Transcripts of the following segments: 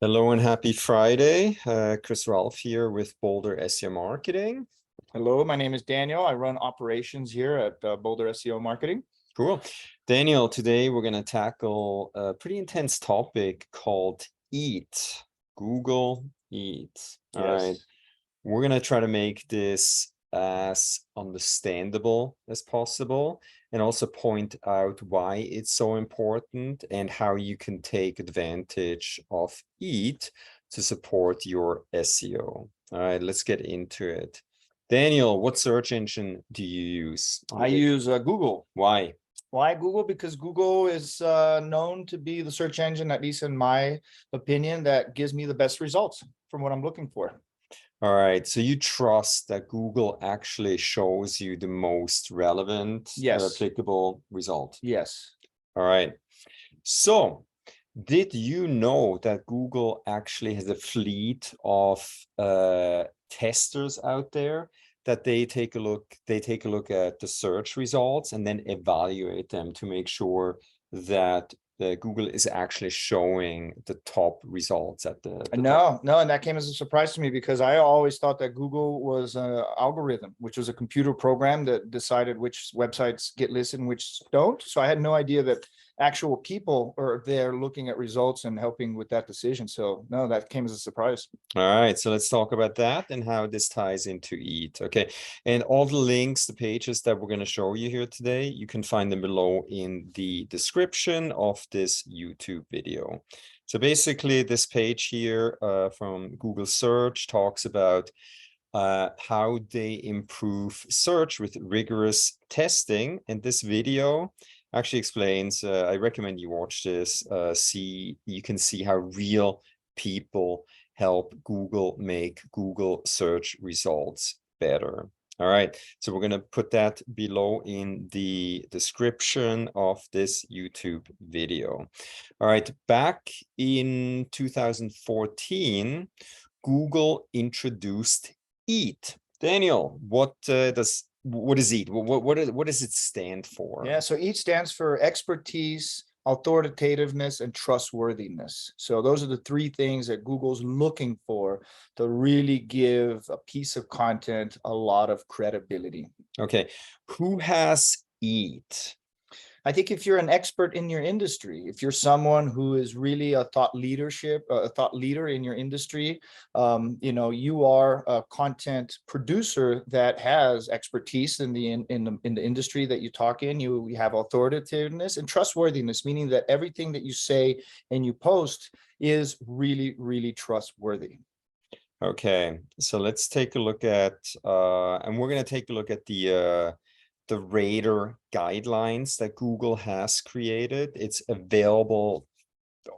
Hello and happy Friday. Chris Ralph here with Boulder SEO Marketing. Hello, my name is Daniel. I run operations here at Boulder SEO Marketing. Cool. Daniel, today we're going to tackle a pretty intense topic called EAT. Google Eat. All right. We're going to try to make this as understandable as possible and also point out why it's so important and how you can take advantage of EAT to support your SEO. All right, let's get into it. Daniel, what search engine do you use? I use Google. Why? Why Google? Because Google is known to be the search engine, at least in my opinion, that gives me the best results from what I'm looking for. All right, so you trust that Google actually shows you the most relevant, applicable result? Yes. All right. So, did you know that Google actually has a fleet of testers out there that they take a look at the search results and then evaluate them to make sure that Google is actually showing the top results at the No, and that came as a surprise to me because I always thought that Google was an algorithm, which was a computer program that decided which websites get listed and which don't. So I had no idea that actual people are there looking at results and helping with that decision. So no, that came as a surprise. All right, so let's talk about that and how this ties into EAT. Okay, and all the links, the pages that we're going to show you here today, you can find them below in the description of this YouTube video. So basically, this page here from Google Search talks about how they improve search with rigorous testing. And this video actually explains, I recommend you watch this, you can see how real people help Google make Google search results better. All right, so we're going to put that below in the description of this YouTube video. All right, back in 2014, Google introduced EAT. Daniel, what is EAT? What does it stand for? Yeah, so EAT stands for expertise, authoritativeness, and trustworthiness. So those are the three things that Google's looking for to really give a piece of content a lot of credibility. Okay, who has EAT? I think if you're an expert in your industry, if you're someone who is really a thought leader in your industry, you are a content producer that has expertise in the industry that you talk in. You have authoritativeness and trustworthiness, meaning that everything that you say and you post is really, really trustworthy. Okay, so let's take a look at, and we're going to take a look at the rater guidelines that Google has created. It's available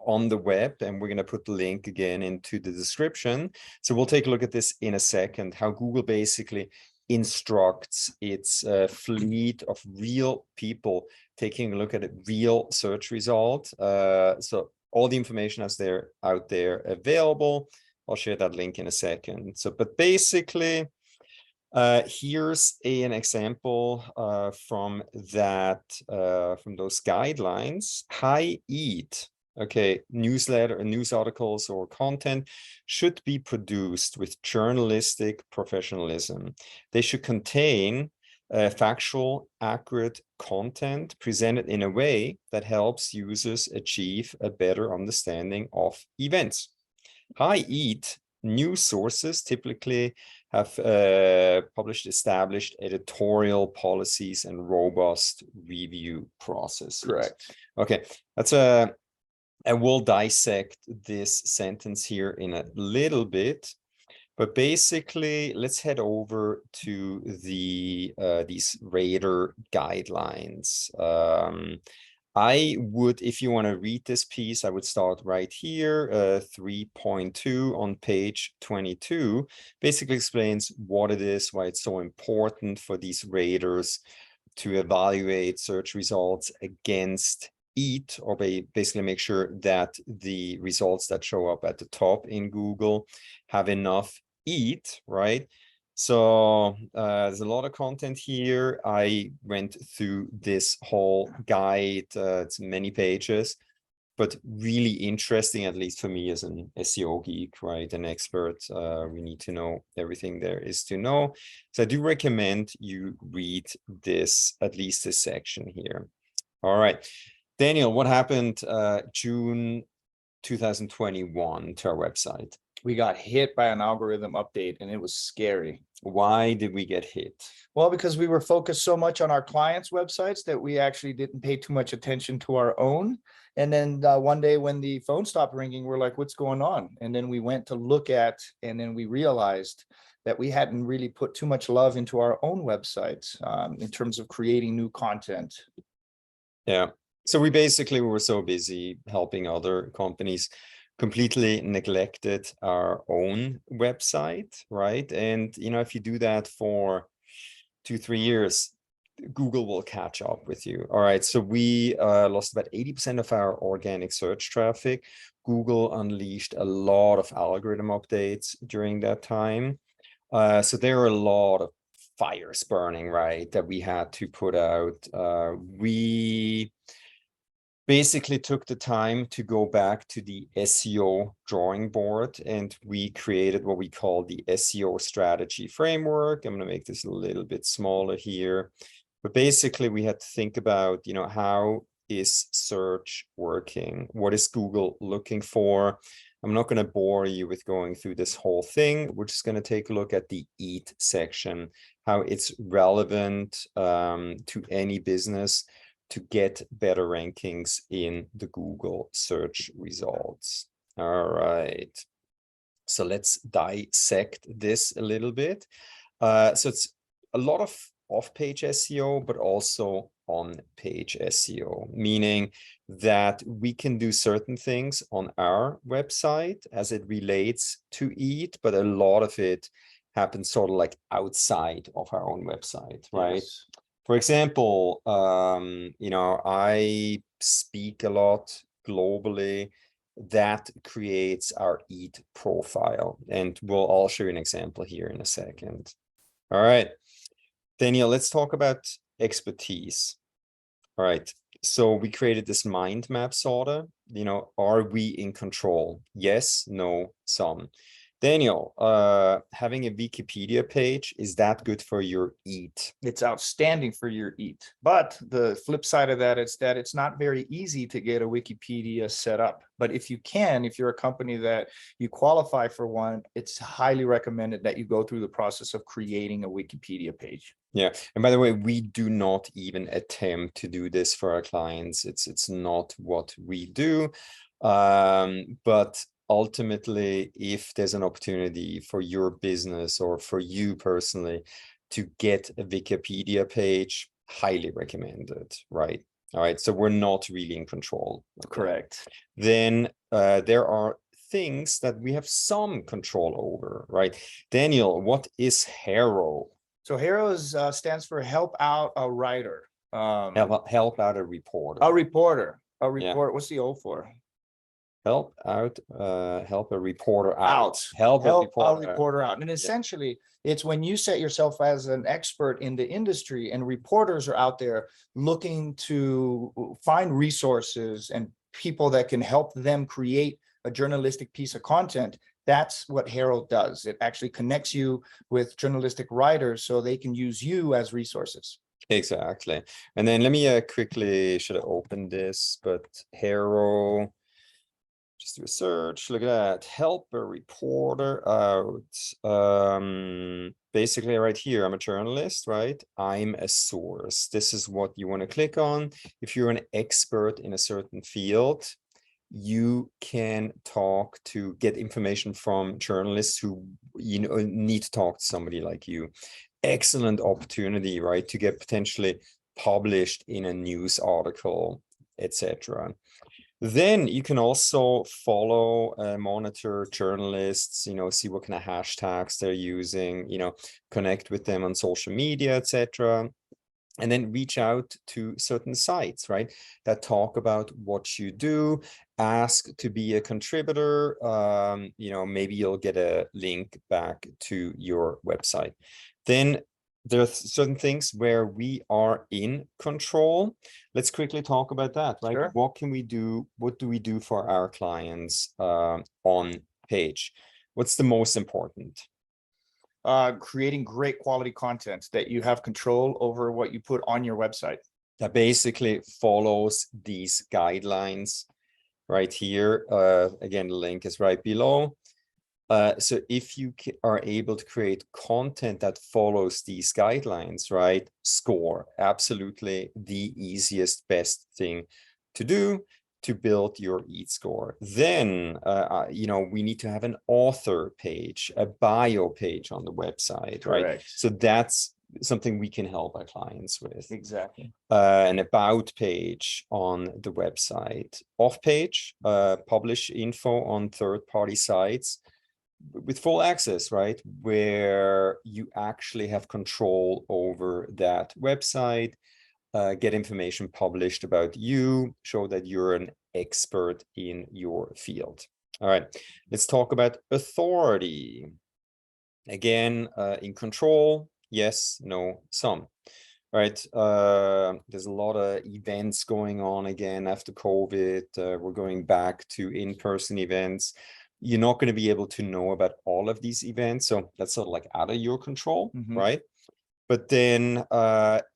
on the web, and we're going to put the link again into the description. So we'll take a look at this in a second, how Google basically instructs its fleet of real people taking a look at a real search result. So all the information is out there available. I'll share that link in a second. So, but basically, here's an example from those guidelines. High EAT, okay, newsletter, news articles, or content should be produced with journalistic professionalism. They should contain factual, accurate content presented in a way that helps users achieve a better understanding of events. High EAT news sources typically have published established editorial policies and robust review processes. Correct. Okay, and we'll dissect this sentence here in a little bit, but basically let's head over to these rater guidelines. I would, if you want to read this piece, I would start right here. 3.2 on page 22 basically explains what it is, why it's so important for these raters to evaluate search results against EAT, or basically make sure that the results that show up at the top in Google have enough EAT, right? So there's a lot of content here. I went through this whole guide. It's many pages. but really interesting, at least for me as an SEO geek, right? An expert. We need to know everything there is to know. So I do recommend you read this, at least this section here. All right, Daniel, what happened June 2021 to our website? We got hit by an algorithm update and it was scary. Why did we get hit? Well, because we were focused so much on our clients' websites that we actually didn't pay too much attention to our own. And then one day when the phone stopped ringing, we're like, what's going on? And then we went to look at, and then we realized that we hadn't really put too much love into our own websites in terms of creating new content. Yeah. So we basically were so busy helping other companies, completely neglected our own website, right? And, you know, if you do that for 2-3 years, Google will catch up with you. All right. So we lost about 80% of our organic search traffic. Google unleashed a lot of algorithm updates during that time. So there are a lot of fires burning, right, that we had to put out. We basically took the time to go back to the SEO drawing board, and we created what we call the SEO Strategy Framework. I'm going to make this a little bit smaller here, but basically we had to think about, you know, how is search working? What is Google looking for? I'm not going to bore you with going through this whole thing. We're just going to take a look at the EAT section, how it's relevant to any business to get better rankings in the Google search results. All right. So let's dissect this a little bit. So it's a lot of off-page SEO, but also on-page SEO, meaning that we can do certain things on our website as it relates to EAT, but a lot of it happens sort of like outside of our own website, right? Yes. For example, you know, I speak a lot globally. That creates our EAT profile, and I'll show you an example here in a second. All right, Daniel, let's talk about expertise. All right, so we created this mind map sorter. You know, are we in control? Yes, no, some. Daniel, having a Wikipedia page, is that good for your EAT? It's outstanding for your EAT. But the flip side of that is that it's not very easy to get a Wikipedia set up. But if you can, if you're a company that you qualify for one, it's highly recommended that you go through the process of creating a Wikipedia page. Yeah. And by the way, we do not even attempt to do this for our clients. It's not what we do. But ultimately, if there's an opportunity for your business or for you personally to get a Wikipedia page, highly recommended, right? All right, so we're not really in control. Okay. Correct. Then there are things that we have some control over, right? Daniel, what is HARO? So HARO stands for Help Out a Writer. Help out a reporter. A reporter. A report. Yeah. What's the O for? Help out, help a reporter out. Help a reporter out. And essentially, it's when you set yourself as an expert in the industry and reporters are out there looking to find resources and people that can help them create a journalistic piece of content. That's what HARO does. It actually connects you with journalistic writers so they can use you as resources. Exactly. And then let me quickly, should I open this, but HARO, just do a search, look at that, help a reporter out. Basically right here, I'm a journalist, right? I'm a source. This is what you want to click on. If you're an expert in a certain field, you can get information from journalists who, you know, need to talk to somebody like you. Excellent opportunity, right, to get potentially published in a news article, etc. Then you can also follow, monitor journalists, you know, see what kind of hashtags they're using, you know, connect with them on social media, etc. And then reach out to certain sites, right, that talk about what you do, ask to be a contributor. You know, maybe you'll get a link back to your website. Then there are certain things where we are in control. Let's quickly talk about that, right? Sure. What can we do? What do we do for our clients on page? What's the most important? Creating great quality content that you have control over what you put on your website. That basically follows these guidelines right here. Again, the link is right below. So if you are able to create content that follows these guidelines, right? Score, absolutely the easiest, best thing to do to build your EAT score. Then, you know, we need to have an author page, a bio page on the website, right? Correct. So that's something we can help our clients with. Exactly. An about page on the website. Off page, publish info on third-party sites with full access, right? Where you actually have control over that website, get information published about you, show that you're an expert in your field. All right, let's talk about authority. Again, in control, yes, no, some. Right, there's a lot of events going on again after COVID. We're going back to in-person events. You're not going to be able to know about all of these events, so that's sort of like out of your control, right? But then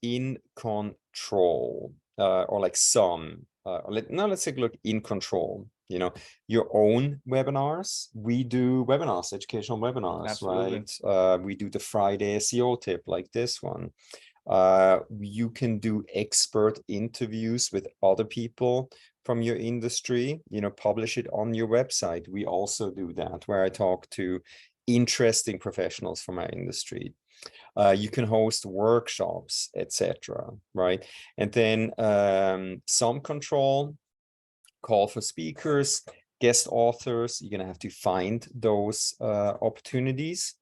in control, or like some, let's take a look in control. You know, your own webinars. We do webinars, educational webinars, Absolutely. right? We do the Friday SEO tip like this one. You can do expert interviews with other people from your industry, you know, publish it on your website. We also do that, where I talk to interesting professionals from our industry. You can host workshops, etc., right? And then some control, call for speakers, guest authors. You're going to have to find those opportunities.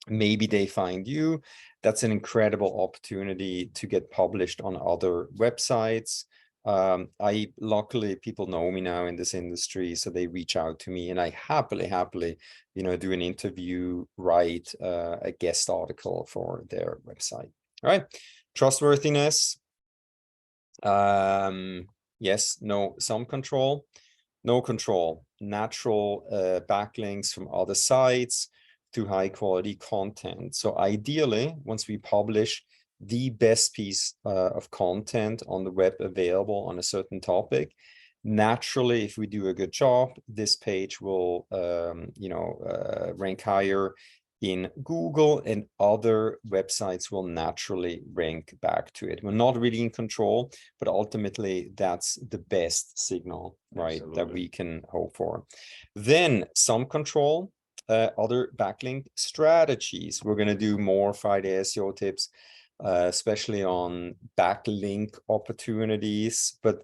Maybe they find you. That's an incredible opportunity to get published on other websites. Luckily, people know me now in this industry, so they reach out to me, and I happily, you know, do an interview, write a guest article for their website. All right, trustworthiness. Yes, no, some control, no control, natural backlinks from other sites to high quality content. So ideally, once we publish the best piece of content on the web available on a certain topic, naturally, if we do a good job, this page will, you know, rank higher in Google, and other websites will naturally rank back to it. We're not really in control, but ultimately that's the best signal, right? Absolutely. That we can hope for. Then some control, other backlink strategies. We're going to do more Friday SEO tips, especially on backlink opportunities, but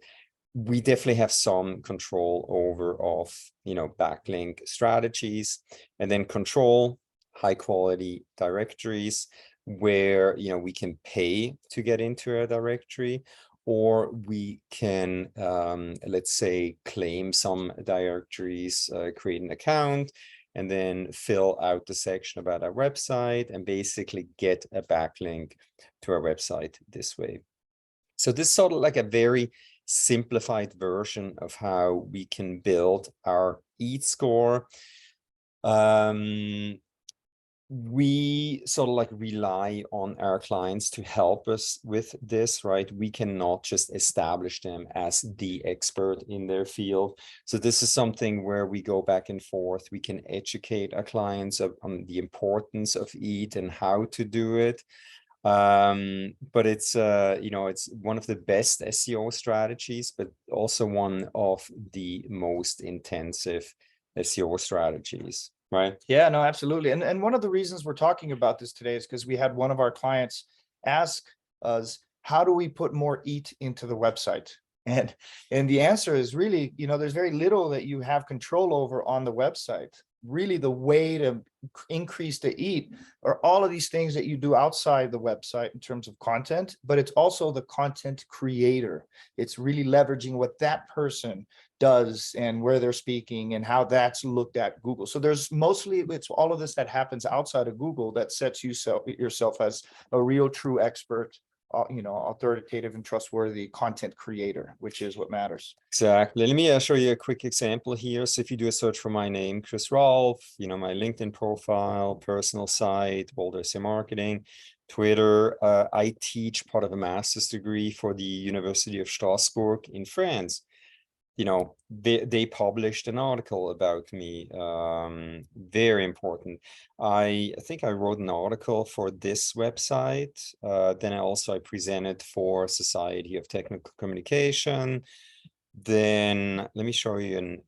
we definitely have some control over of, you know, backlink strategies. And then control high quality directories where, you know, we can pay to get into a directory, or we can, let's say, claim some directories, create an account, and then fill out the section about our website and basically get a backlink to our website this way. So this is sort of like a very simplified version of how we can build our EAT score. We sort of like rely on our clients to help us with this, right? We cannot just establish them as the expert in their field. So this is something where we go back and forth. We can educate our clients on the importance of EAT and how to do it. But it's, you know, it's one of the best SEO strategies, but also one of the most intensive SEO strategies. Right. Yeah, no, absolutely. And one of the reasons we're talking about this today is because we had one of our clients ask us, how do we put more EAT into the website? And the answer is really, you know, there's very little that you have control over on the website. Really, the way to increase the EAT are all of these things that you do outside the website in terms of content, but it's also the content creator. It's really leveraging what that person does and where they're speaking and how that's looked at Google. So there's mostly, it's all of this that happens outside of Google that sets you yourself as a real true expert, authoritative and trustworthy content creator, which is what matters. Exactly. Let me show you a quick example here. So if you do a search for my name, Chris Rolfe, my LinkedIn profile, personal site, Boulder SEO Marketing, Twitter, I teach part of a master's degree for the University of Strasbourg in France. They published an article about me, very important. I think I wrote an article for this website. Then I presented for Society of Technical Communication. Then let me show you an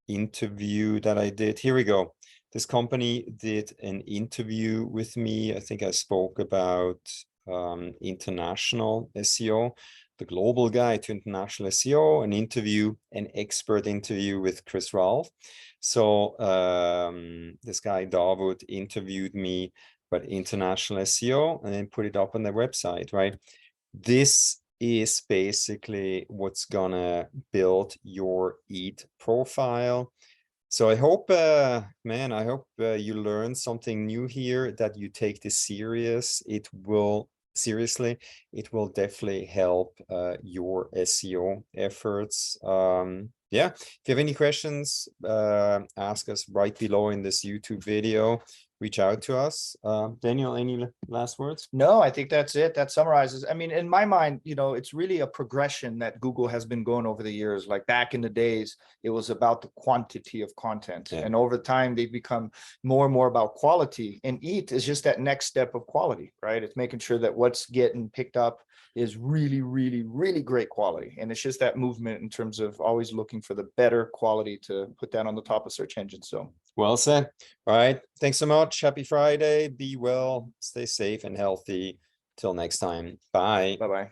interview that I did. Here we go. This company did an interview with me. I think I spoke about international SEO, the global guide to international SEO, an expert interview with Chris Rolfe. So this guy Dawood interviewed me about international SEO and then put it up on their website, right? This is basically what's gonna build your EAT profile. So I hope, I hope you learned something new here, that you take this serious. It will definitely help your SEO efforts. Yeah, if you have any questions, ask us right below in this YouTube video. Reach out to us. Daniel, any last words? No, I think that's it. That summarizes. I mean, in my mind, it's really a progression that Google has been going over the years. Like back in the days, it was about the quantity of content. And over time, they've become more and more about quality. And EAT is just that next step of quality, right? It's making sure that what's getting picked up is really, really, really great quality. And it's just that movement in terms of always looking for the better quality to put that on the top of search engines. So well said. All right. Thanks so much. Happy Friday. Be well, stay safe and healthy. Till next time. Bye. bye-bye.